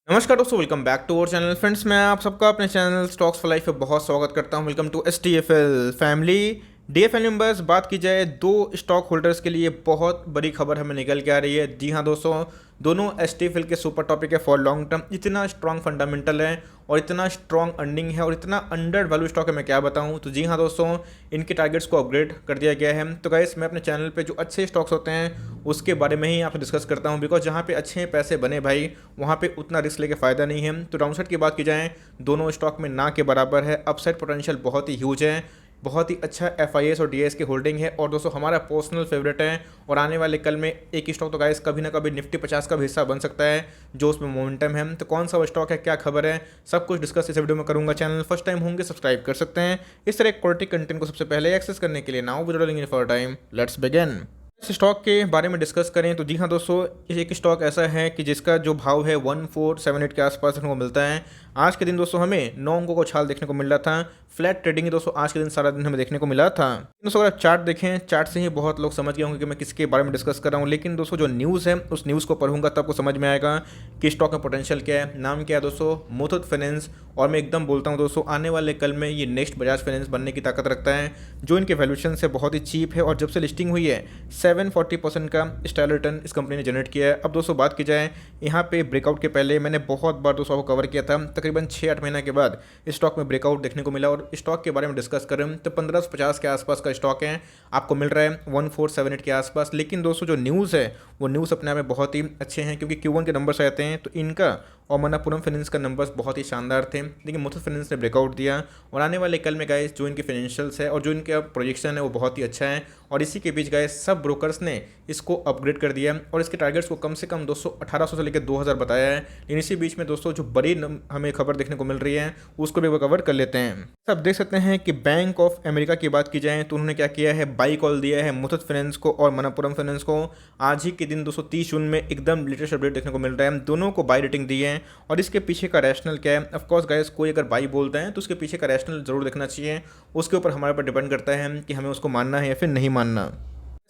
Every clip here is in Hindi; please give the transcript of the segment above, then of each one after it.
नमस्कार दोस्तों, welcome back to our channel. Friends, मैं आप सबका अपने चैनल स्टॉक्स फॉर लाइफ पे बहुत स्वागत करता हूं। Welcome to STFL family. DFL members, बात की जाए दो स्टॉक होल्डर्स के लिए बहुत बड़ी खबर हमें निकल के आ रही है। जी हाँ दोस्तों, दोनों STFL के सुपर टॉपिक है फॉर लॉन्ग टर्म। इतना स्ट्रॉन्ग फंडामेंटल है और इतना स्ट्रॉन्ग अर्निंग है और इतना अंडर वैल्यू स्टॉक है, मैं क्या बताऊं। तो जी हाँ दोस्तों, इनके टारगेट्स को अपग्रेड कर दिया गया है। तो गाइस, मैं अपने चैनल पे जो अच्छे स्टॉक्स होते हैं उसके बारे में ही आपसे डिस्कस करता हूं, बिकॉज जहाँ पे अच्छे पैसे बने भाई, वहाँ पे उतना रिस्क लेके फ़ायदा नहीं है। तो डाउनसाइड की बात की जाए, दोनों स्टॉक में ना के बराबर है। अपसाइड पोटेंशियल बहुत ही ह्यूज है, बहुत ही अच्छा FIS और DIS की होल्डिंग है और दोस्तों हमारा पर्सनल फेवरेट है। और आने वाले कल में एक स्टॉक तो गाइस कभी ना कभी निफ्टी 50 का भी हिस्सा बन सकता है, जो उसमें मोमेंटम है। तो कौन सा वो स्टॉक है, क्या खबर है, सब कुछ डिस्कस इस वीडियो में करूंगा। चैनल फर्स्ट टाइम होंगे सब्सक्राइब कर सकते हैं। इस तरह क्वालिटी कंटेंट को सबसे पहले एक्सेस करने के लिए now without waiting for time, let's begin. इस स्टॉक के बारे में डिस्कस करें तो जी हाँ दोस्तों, एक स्टॉक ऐसा है कि जिसका जो भाव है 1478 के आसपास देखने को मिलता है। आज के दिन दोस्तों हमें 9 अंकों को छाल देखने को मिल रहा था। फ्लैट ट्रेडिंग ही दोस्तों आज के दिन सारा दिन हमें देखने को मिला था। दोस्तों अगर आप चार्ट देखें, चार्ट से ही बहुत लोग समझ गए होंगे कि मैं किसके बारे में डिस्कस कर रहा हूँ। लेकिन दोस्तों जो न्यूज़ है उस न्यूज़ को पढ़ूंगा तब आपको समझ में आएगा कि स्टॉक का पोटेंशियल क्या है। नाम क्या है दोस्तों, मुथूट फाइनेंस। और मैं एकदम बोलता हूँ दोस्तों, आने वाले कल में ये नेक्स्ट बजाज फाइनेंस बनने की ताकत रखता है, जो इनके वैल्यूएशन से बहुत ही चीप है। और जब से लिस्टिंग हुई है 740% का स्टाइल रिटर्न इस कंपनी ने जनरेट किया है। अब दोस्तों बात की जाए, यहाँ पे ब्रेकआउट के पहले मैंने बहुत बार दोस्तों को कवर किया था। तकरीबन 6-8 महीना के बाद स्टॉक में ब्रेकआउट देखने को मिला। और स्टॉक के बारे में डिस्कस करें तो 1550 के आसपास का स्टॉक है, आपको मिल रहा है 1478 के आसपास। लेकिन दोस्तों जो न्यूज़ है वो न्यूज़ अपने आप में बहुत ही अच्छे हैं, क्योंकि Q1 के नंबर्स आते हैं तो इनका और मनप्पुरम फाइनेंस का नंबर्स बहुत ही शानदार थे। लेकिन मुथूट फाइनेंस ने ब्रेकआउट दिया और आने वाले कल में गाइस जो इनके फाइनेंशियल्स है और जो इनका प्रोजेक्शन है वो बहुत ही अच्छा है। और इसी के बीच गाइस सब ब्रोकर्स ने इसको अपग्रेड कर दिया और इसके टारगेट्स को कम से कम दोस्तों 1800 से लेकर 2000 बताया है। लेकिन इसी बीच में दोस्तों जो बड़ी हमें खबर देखने को मिल रही है उसको भी वो कवर कर लेते हैं। सब देख सकते हैं कि बैंक ऑफ अमेरिका की बात की जाए तो उन्होंने क्या किया है, बाई कॉल दिया है मुथूट फाइनेंस को और मनप्पुरम फाइनेंस को। आज ही के दिन दोस्तों 30 जून में एकदम लेटेस्ट अपडेट देखने को मिल रहा है। दोनों को बाई रेटिंग दी है और इसके पीछे का रैशनल क्या है। ऑफकोर्स गाइस, कोई अगर बाई बोलता है तो उसके पीछे का रैशनल जरूर देखना चाहिए। उसके ऊपर हमारे पर डिपेंड करता है कि हमें उसको मानना है या फिर नहीं मानना।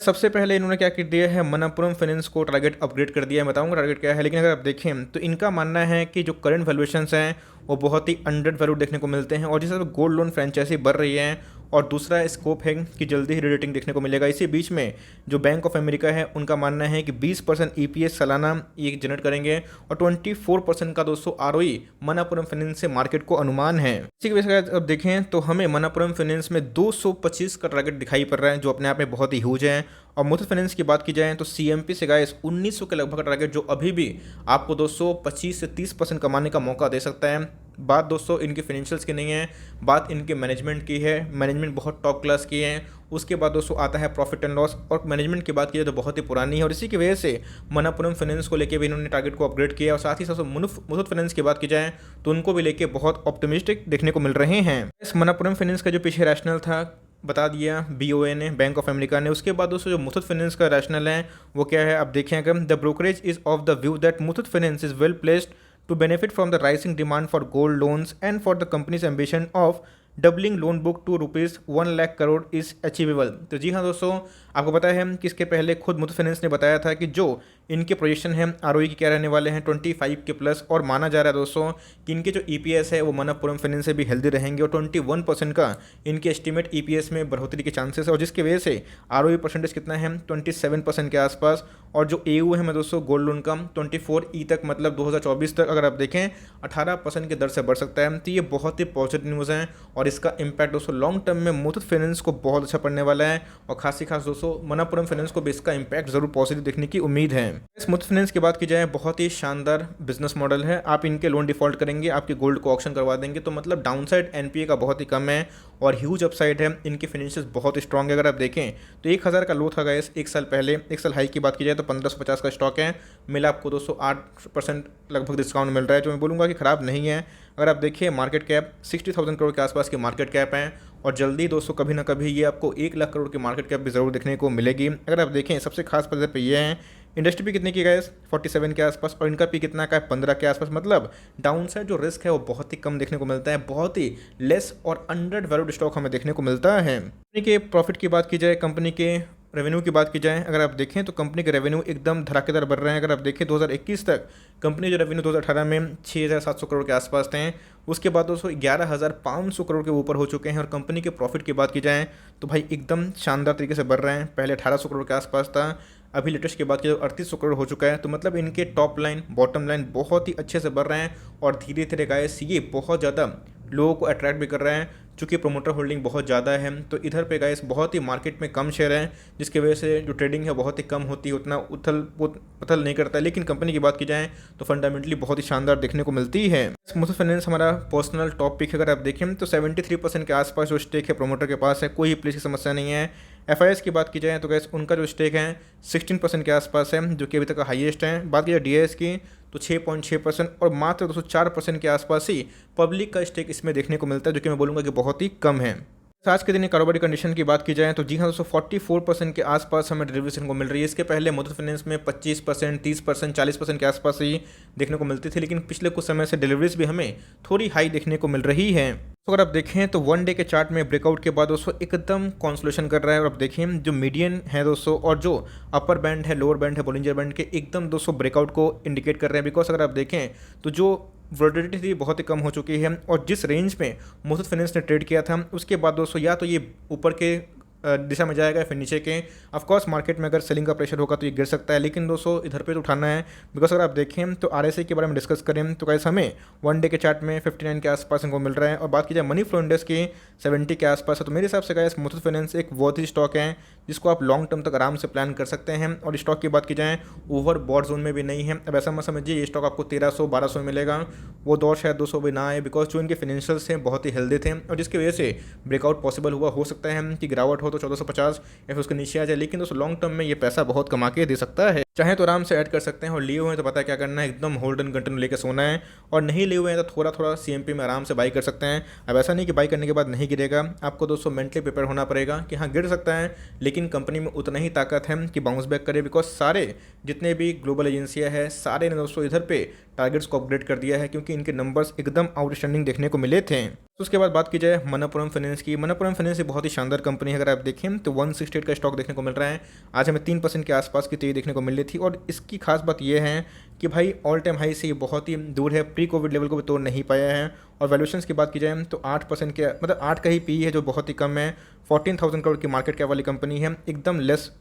सबसे पहले इन्होंने क्या कर दिया है, मनप्पुरम फाइनेंस को टारगेट अपग्रेड कर दिया है। बताऊंगा टारगेट क्या है। लेकिन अगर आप देखें तो इनका मानना है कि जो करंट वैल्यूएशंस हैं वो बहुत ही अंडर वैल्यू देखने को मिलते हैं। और जिस तरह गोल्ड लोन फ्रेंचाइजी बढ़ रही है और दूसरा स्कोप है कि जल्दी ही रेटिंग देखने को मिलेगा। इसी बीच में जो बैंक ऑफ अमेरिका है उनका मानना है कि 20% EPS सालाना ये जनरेट करेंगे और 24% का दोस्तों ROE मनप्पुरम फाइनेंस से मार्केट को अनुमान है। इसी की वजह से अब देखें तो हमें मनप्पुरम फाइनेंस में 225 का टारगेट दिखाई पड़ रहा है, जो अपने आप में बहुत ही ह्यूज है। और मुथूट फाइनेंस की बात की जाए तो CMP से गाइस 1900 के लगभग का टारगेट, जो अभी भी आपको दोस्तों 25 से 30% कमाने का मौका दे सकता है। बात दोस्तों इनकी फाइनेंशियल्स की नहीं है, बात इनके मैनेजमेंट की है। मैनेजमेंट बहुत टॉप क्लास की है। उसके बाद दोस्तों आता है प्रॉफिट एंड लॉस। और मैनेजमेंट की बात की जाए तो बहुत ही पुरानी है और इसी की वजह से मनप्पुरम फाइनेंस को लेकर भी इन्होंने टारगेट को अपग्रेड किया। और साथ ही साथ मुथूट फाइनेंस की बात की जाए तो उनको भी लेके बहुत ऑप्टिमिस्टिक देखने को मिल रहे हैं। इस मनप्पुरम फाइनेंस का जो पीछे रैशनल था बता दिया BOA ने, बैंक ऑफ अमेरिका ने। उसके बाद दोस्तों जो मुथूट फाइनेंस का रैशनल है वो क्या है, आप देखें अगर, the brokerage is of the view that Muthoot finance is well placed to benefit from the rising demand for gold loans and for the company's ambition of doubling loan book to ₹1 lakh crore is achievable. तो जी हाँ दोस्तों, आपको पता है कि इसके पहले खुद मुथूट फाइनेंस ने बताया था कि जो इनके प्रोजेक्शन है ROE की क्या रहने वाले हैं 25 के प्लस। और माना जा रहा है दोस्तों कि इनके जो EPS है वो मनप्पुरम फाइनेंस से भी हेल्दी रहेंगे और 21% का इनके एस्टिमेट EPS में बढ़ोतरी के चांसेस है। और जिसकी वजह से ROE परसेंटेज कितना है 27% के आसपास। और जो AU है मैं दोस्तों गोल्ड लोन का 24E तक, मतलब 2024 तक अगर आप देखें 18% की दर से बढ़ सकता है। तो ये बहुत ही पॉजिटिव न्यूज़ है और इसका इम्पैक्ट दोस्तों लॉन्ग टर्म में मुथूट फाइनेंस को बहुत अच्छा पड़ने वाला है। और खास दोस्तों मनप्पुरम फाइनेंस को भी इसका इम्पैक्ट जरूर पॉजिटिव देखने की उम्मीद है। इस मुथूट फाइनेंस की बात की जाए, बहुत ही शानदार बिजनेस मॉडल है। आप इनके लोन डिफॉल्ट करेंगे, आपके गोल्ड को ऑक्शन करवा देंगे, तो मतलब डाउनसाइड NPA का बहुत ही कम है और ह्यूज अपसाइड है। इनके फाइनेंशियल्स बहुत स्ट्रॉन्ग है। अगर आप देखें तो 1000 का लो था गाइस एक साल पहले। एक साल हाई की बात की जाए तो 1550 का स्टॉक है, मिला आपको दोस्तों 8% लगभग डिस्काउंट मिल रहा है, जो मैं बोलूँगा कि ख़राब नहीं है। अगर आप देखिए मार्केट कैप 60,000 करोड़ के आसपास की मार्केट कैप है और जल्दी दोस्तों कभी ना कभी ये आपको 1 लाख करोड़ की मार्केट कैप भी ज़रूर देखने को मिलेगी। अगर आप देखें सबसे खास बात पे ये है, इंडस्ट्री भी कितने की गाइस 47 के आसपास और इनका भी कितना का है 15 के आसपास। मतलब डाउन साइड जो रिस्क है वो बहुत ही कम देखने को मिलता है, बहुत ही लेस और अंडर वैल्यूड स्टॉक हमें देखने को मिलता है। कंपनी के प्रॉफिट की बात की जाए, कंपनी के रेवेन्यू की बात की जाए, अगर आप देखें तो कंपनी के रेवेन्यू एकदम धड़ाकेदार बढ़ रहे हैं। अगर आप देखें 2021 तक कंपनी जो रेवेन्यू 2018 में 6,700 करोड़ के आसपास थे, उसके बाद दोस्तों 11,500 करोड़ के ऊपर हो चुके हैं। और कंपनी के प्रॉफिट की बात की जाए तो भाई एकदम शानदार तरीके से बढ़ रहे हैं। पहले 1,800 करोड़ के आसपास था, अभी लेटेस्ट की बात की जाए 3,800 करोड़ हो चुका है। तो मतलब इनके टॉप लाइन बॉटम लाइन बहुत ही अच्छे से बढ़ रहे हैं और धीरे धीरे गाइस ये बहुत ज़्यादा लोगों को अट्रैक्ट भी कर रहे हैं, चूँकि प्रोमोटर होल्डिंग बहुत ज़्यादा है। तो इधर पे गाइस बहुत ही मार्केट में कम शेयर है, जिसकी वजह से जो ट्रेडिंग है बहुत ही कम होती है, उतना उथल पथल नहीं करता है। लेकिन कंपनी की बात की जाए तो फंडामेंटली बहुत ही शानदार देखने को मिलती है। मुथूट फाइनेंस हमारा पर्सनल टॉप पिक अगर आप देखें तो 73% के आसपास जो स्टेक है प्रोमोटर के पास है, कोई प्लेस की समस्या नहीं है। एफआईएस की बात की जाए तो गैस उनका जो स्टेक है 16% के आसपास है, जो कि अभी तक का हाईएस्ट है। बात की जाए डीएस की तो 6.6% और मात्र 204% के आसपास ही पब्लिक का स्टेक इसमें देखने को मिलता है, जो कि मैं बोलूँगा कि बहुत ही कम है। आज के दिन की कारोबारी कंडीशन की बात की जाए तो जी हाँ दोस्तों 44% के आसपास हमें डिलीवरी को मिल रही है। इसके पहले मुथूट फाइनेंस में 25%, 30%, 40% के आसपास ही देखने को मिलती थी, लेकिन पिछले कुछ समय से डिलीवरीज भी हमें थोड़ी हाई देखने को मिल रही है। तो अगर आप देखें तो वन डे के चार्ट में ब्रेकआउट के बाद दोस्तों एकदम कॉन्सोलेशन कर रहा है। और आप देखें जो मीडियन है दोस्तों और जो अपर बैंड है, लोअर बैंड है बोलिंजर बैंड के, एकदम दोस्तों ब्रेकआउट को इंडिकेट कर रहे हैं। बिकॉज अगर आप देखें तो जो वोलेटिलिटी थी बहुत ही कम हो चुकी है और जिस रेंज में मुथूट फाइनेंस ने ट्रेड किया था उसके बाद दोस्तों या तो ये ऊपर के दिशा में जाएगा फिर नीचे के। ऑफकोर्स मार्केट में अगर सेलिंग का प्रेशर होगा तो ये गिर सकता है, लेकिन दोस्तों इधर पे तो उठाना है। बिकॉज अगर आप देखें तो आरएसआई के बारे में डिस्कस करें तो कैसे हमें वन डे के चार्ट में 59 के आसपास इनको मिल रहा है। और बात की जाए मनी फ्लो इंडेक्स की 70 के आसपास है। तो मेरे हिसाब से गाइस मुथूट फाइनेंस एक वर्थी स्टॉक है जिसको आप लॉन्ग टर्म तक आराम से प्लान कर सकते हैं। और स्टॉक की बात की जाए ओवर बॉट जोन में भी नहीं है। अब ऐसा मत समझिए ये स्टॉक आपको 1,300-1,200 मिलेगा, वो दौर शायद 200 भी ना आए। बिकॉज जो इनके फाइनेंशियल्स हैं बहुत ही हेल्दी थे और जिसकी वजह से ब्रेकआउट पॉसिबल हुआ। हो सकता है कि गिरावट हो तो 1,450 या फिर उसके नीचे आ जाए, लेकिन दोस्तों लॉन्ग टर्म में ये पैसा बहुत कमा के दे सकता है। चाहे तो आराम से ऐड कर सकते हैं और लिए हुए हैं तो पता है क्या करना है, एकदम होल्ड एंड कंटिन्यू लेके सोना है। और नहीं लिए हुए हैं तो थोड़ा थोड़ा सीएमपी में आराम से बाई कर सकते हैं। अब ऐसा नहीं कि बाई करने के बाद नहीं गिरेगा, आपको दोस्तों मेंटली प्रिपेयर होना पड़ेगा कि हाँ गिर सकता है, लेकिन कंपनी में उतना ही ताकत है कि बाउंस बैक करे। बिकॉज सारे जितने भी ग्लोबल एजेंसियाँ हैं सारे ने दोस्तों इधर पे टारगेट्स को अपग्रेड कर दिया है, क्योंकि इनके नंबर्स एकदम आउटस्टैंडिंग देखने को मिले थे। तो उसके बाद बात की जाए मनप्पुरम फाइनेंस की। मनप्पुरम फाइनेंस बहुत ही शानदार कंपनी है। अगर आप देखें तो 168 का स्टॉक देखने को मिल रहा है। आज हमें 3% के आसपास की तेजी देखने को मिल रही थी और इसकी खास बात यह है कि भाई ऑल टाइम हाई से ये बहुत ही दूर है, प्री कोविड लेवल को भी तोड़ नहीं पाया है। और वैल्यूएशंस की बात की जाए तो 8% के मतलब 8 का ही पी है, जो बहुत ही कम है। 14,000 करोड़ की मार्केट कैप वाली कंपनी है, एकदम लेस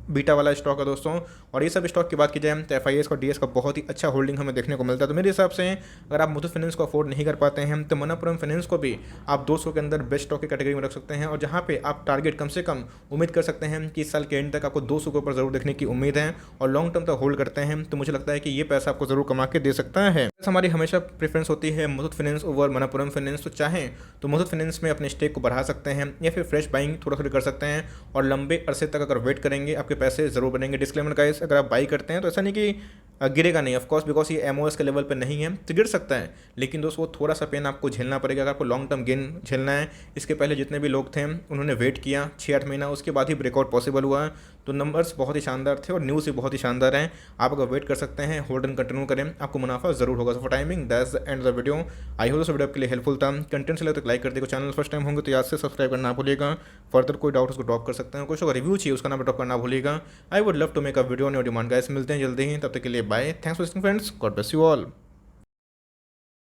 बीटा वाला स्टॉक है दोस्तों। और ये सब स्टॉक की बात की जाए तो एफआईएस और डीएस का बहुत ही अच्छा होल्डिंग हमें देखने को मिलता है। तो मेरे हिसाब से अगर आप मुथूट फाइनेंस को अफोर्ड नहीं कर पाते हैं तो मनप्पुरम फाइनेंस को भी आप 200 के अंदर बेस्ट स्टॉक की कैटेगरी में रख सकते हैं। और जहाँ पे आप टारगेट कम से कम उम्मीद कर सकते हैं कि इस साल के एंड तक आपको 200 के ऊपर जरूर देखने की उम्मीद है और लॉन्ग टर्म तक होल्ड करते हैं तो मुझे लगता है कि ये पैसा आपको जरूर कमा के दे सकता है। हमारी हमेशा प्रेफरेंस होती है Muthoot finance over Manappuram finance. तो चाहें तो मुथूट फाइनेंस में अपने स्टेक को बढ़ा सकते हैं या फिर फ्रेश बाइंग थोड़ा थोड़ी कर सकते हैं और लंबे अरसे तक अगर वेट करेंगे आपके पैसे जरूर बनेंगे। डिस्क्लेमर गाइस, अगर आप बाई करते हैं तो ऐसा नहीं कि गिरेगा नहीं, ऑफकोर्स बिकॉज ये एमओएस के लेवल पे नहीं है तो गिर सकता है, लेकिन दोस्तों वो थोड़ा सा पेन आपको झेलना पड़ेगा अगर आपको लॉन्ग टर्म गेन झेलना है। इसके पहले जितने भी लोग थे उन्होंने वेट किया 6-8 महीना, उसके बाद ही ब्रेकआउट पॉसिबल हुआ। तो नंबर्स बहुत ही शानदार थे और न्यूज़ भी बहुत ही शानदार हैं। आप अगर वेट कर सकते हैं, होल्ड एंड कंटिन्यू करें, आपको मुनाफा जरूर होगा। So for timing that's the end of the video. I hope video आपके लिए हेल्पफुल था। कंटेंट चले तो लाइक कर देगा, चैनल फर्स्ट टाइम होंगे तो याद से सब्सक्राइब करना ना भूलिएगा। फर्दर कोई डाउट उसको ड्रॉप कर सकते हैं, कुछ अगर रिव्यू चाहिए उसका नाम ड्रॉप करना भूलिएगा। I would love to make a video on your demand guys. मिलते हैं जल्दी ही, तब तक के लिए bye. Thanks for listening friends, God bless you all.